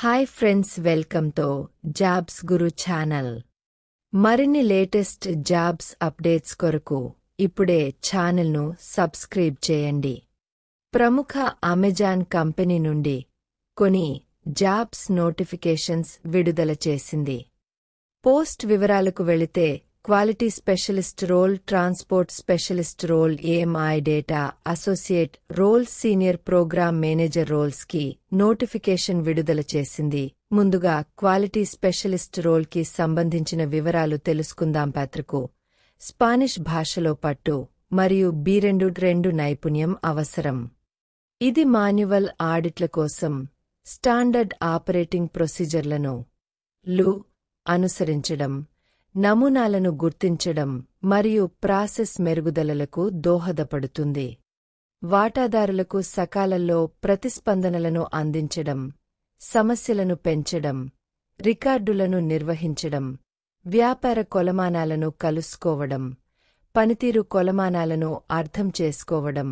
Hi friends, welcome తో jobs గురు channel. మరిన్ని latest jobs updates కొరకు ఇప్పుడే ఛానల్ను సబ్స్క్రైబ్ చేయండి. ప్రముఖ అమెజాన్ కంపెనీ నుండి కొన్ని జాబ్స్ నోటిఫికేషన్స్ విడుదల చేసింది. పోస్ట్ వివరాలకు వెళితే quality specialist role, transport specialist role, AMI data associate role, senior program manager roles కి నోటిఫికేషన్ విడుదల చేసింది. ముందుగా క్వాలిటీ స్పెషలిస్ట్ రోల్ కి సంబంధించిన వివరాలు తెలుసుకుందాం. పాత్రకు స్పానిష్ భాషలో పట్టు మరియు B2 నైపుణ్యం అవసరం. ఇది మాన్యువల్ ఆడిట్ల కోసం స్టాండర్డ్ ఆపరేటింగ్ ప్రొసీజర్లను అనుసరించడం, నమూనాలను గుర్తించడం మరియు ప్రాసెస్ మెరుగుదలలకు దోహదపడుతుంది. వాటాదారులకు సకాలంలో ప్రతిస్పందనలను అందించడం, సమస్యలను పెంచడం, రికార్డులను నిర్వహించడం, వ్యాపార కొలమానాలను కలుసుకోవడం, పనితీరు కొలమానాలను అర్థం చేసుకోవడం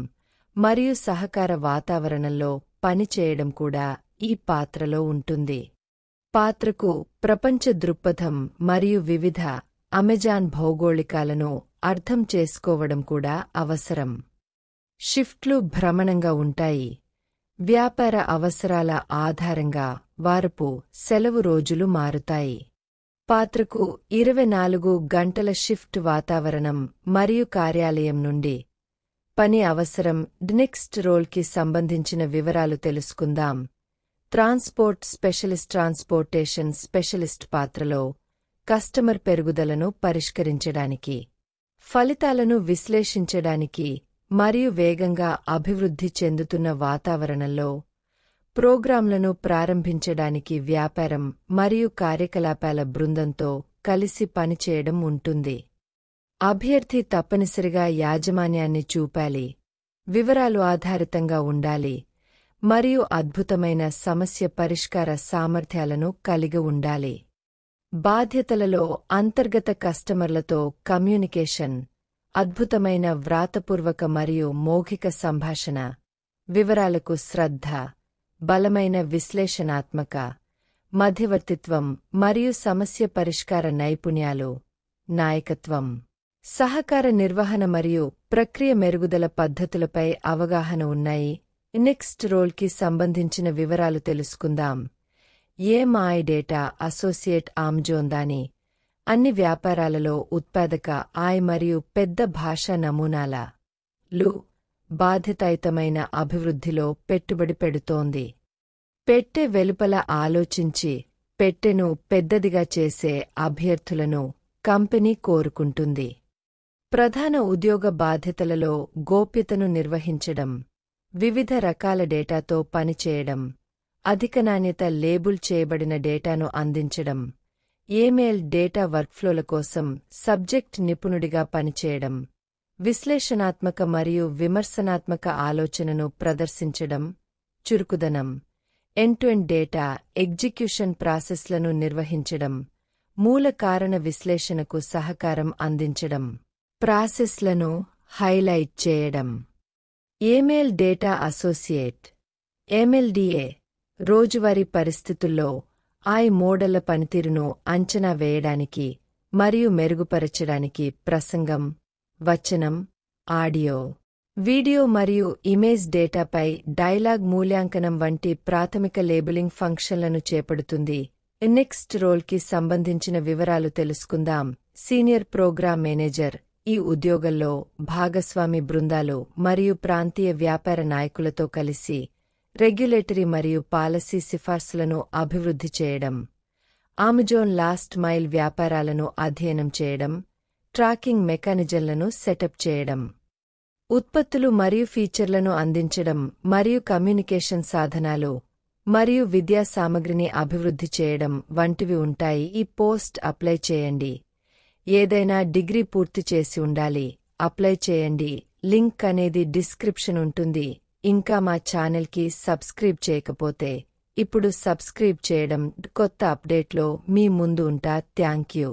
మరియు సహకార వాతావరణంలో పనిచేయడం కూడా ఈ పాత్రలో ఉంటుంది. పాత్రకు ప్రపంచ దృక్పథం మరియు వివిధ అమెజాన్ భౌగోళికాలను అర్థం చేసుకోవడం కూడా అవసరం. షిఫ్ట్లు భ్రమణంగా ఉంటాయి. వ్యాపార అవసరాల ఆధారంగా వారపు సెలవు రోజులు మారుతాయి. పాత్రకు 24 గంటల షిఫ్ట్ వాతావరణం మరియు కార్యాలయం నుండి పని అవసరం. నెక్స్ట్ రోల్కి సంబంధించిన వివరాలు తెలుసుకుందాం. ట్రాన్స్పోర్ట్ స్పెషలిస్ట్, ట్రాన్స్పోర్టేషన్ స్పెషలిస్ట్ పాత్రలో కస్టమర్ పెరుగుదలను పరిష్కరించడానికి, ఫలితాలను విశ్లేషించడానికి మరియు వేగంగా అభివృద్ధి చెందుతున్న వాతావరణంలో ప్రోగ్రాంలను ప్రారంభించడానికి వ్యాపారం మరియు కార్యకలాపాల బృందంతో కలిసి పనిచేయడం ఉంటుంది. అభ్యర్థి తప్పనిసరిగా యాజమాన్యాన్ని చూపాలి, వివరాలు ఆధారితంగా ఉండాలి మరియు అద్భుతమైన సమస్య పరిష్కార సామర్థ్యాలను కలిగి ఉండాలి. బాధ్యతలలో అంతర్గత కస్టమర్లతో కమ్యూనికేషన్, అద్భుతమైన వ్రాతపూర్వక మరియు మౌఖిక సంభాషణ, వివరాలకు శ్రద్ధ, బలమైన విశ్లేషణాత్మక మధ్యవర్తిత్వం మరియు సమస్య పరిష్కార నైపుణ్యాలు, నాయకత్వం, సహకార నిర్వహణ మరియు ప్రక్రియ మెరుగుదల పద్ధతులపై అవగాహన ఉన్నాయి. నెక్స్ట్ రోల్కి సంబంధించిన వివరాలు తెలుసుకుందాం. ఏఎంఐ డేటా అసోసియేట్ ఆమ్జోందాని అన్ని వ్యాపారాలలో ఉత్పాదక ఆయ మరియు పెద్ద భాషా నమూనాల బాధ్యతాయుతమైన అభివృద్ధిలో పెట్టుబడి పెడుతోంది. పెట్టె వెలుపల ఆలోచించి పెట్టెను పెద్దదిగా చేసే అభ్యర్థులను కంపెనీ కోరుకుంటుంది. ప్రధాన ఉద్యోగ బాధ్యతలలో గోప్యతను నిర్వహించడం, వివిధ రకాల డేటాతో పనిచేయడం, అధిక నాణ్యత లేబుల్ చేయబడిన డేటాను అందించడం, ఈమెయిల్ డేటా వర్క్ఫ్లోల కోసం సబ్జెక్ట్ నిపుణుడిగా పనిచేయడం, విశ్లేషణాత్మక మరియు విమర్శనాత్మక ఆలోచనను ప్రదర్శించడం, చురుకుదనం, ఎండ్-టు-ఎండ్ డేటా ఎగ్జిక్యూషన్ ప్రాసెస్లను నిర్వహించడం, మూల కారణ విశ్లేషణకు సహకారం అందించడం, ప్రాసెస్లను హైలైట్ చేయడం. ఈమెయిల్ డేటా అసోసియేట్ (MLDA) రోజువారీ పరిస్థితుల్లో మోడళ్ల పనితీరును అంచనా వేయడానికి మరియు మెరుగుపరచడానికి ప్రసంగం, వచనం, ఆడియో, వీడియో మరియు ఇమేజ్ డేటాపై డైలాగ్ మూల్యాంకనం వంటి ప్రాథమిక లేబులింగ్ ఫంక్షన్లను చేపడుతుంది. నెక్స్ట్ రోల్కి సంబంధించిన వివరాలు తెలుసుకుందాం. సీనియర్ ప్రోగ్రామ్ మేనేజర్ ఈ ఉద్యోగంలో భాగస్వామి బృందాలు మరియు ప్రాంతీయ వ్యాపార నాయకులతో కలిసి రెగ్యులేటరీ మరియు పాలసీ సిఫార్సులను అభివృద్ధి చేయడం, అమెజాన్ లాస్ట్ మైల్ వ్యాపారాలను అధ్యయనం చేయడం, ట్రాకింగ్ మెకానిజంలను సెటప్ చేయడం, ఉత్పత్తులు మరియు ఫీచర్లను అందించడం మరియు కమ్యూనికేషన్ సాధనాలు మరియు విద్యా సామగ్రిని అభివృద్ధి చేయడం వంటివి ఉంటాయి. ఈ పోస్ట్ అప్లై చేయండి. ఏదైనా డిగ్రీ పూర్తి చేసి ఉండాలి. అప్లై చేయండి. లింక్ అనేది డిస్క్రిప్షన్ ఉంటుంది. ఇంకా మా ఛానల్కి సబ్స్క్రైబ్ చేయకపోతే ఇప్పుడు సబ్స్క్రైబ్ చేయడం. కొత్త అప్డేట్లో మీ ముందు ఉంటా. Thank you.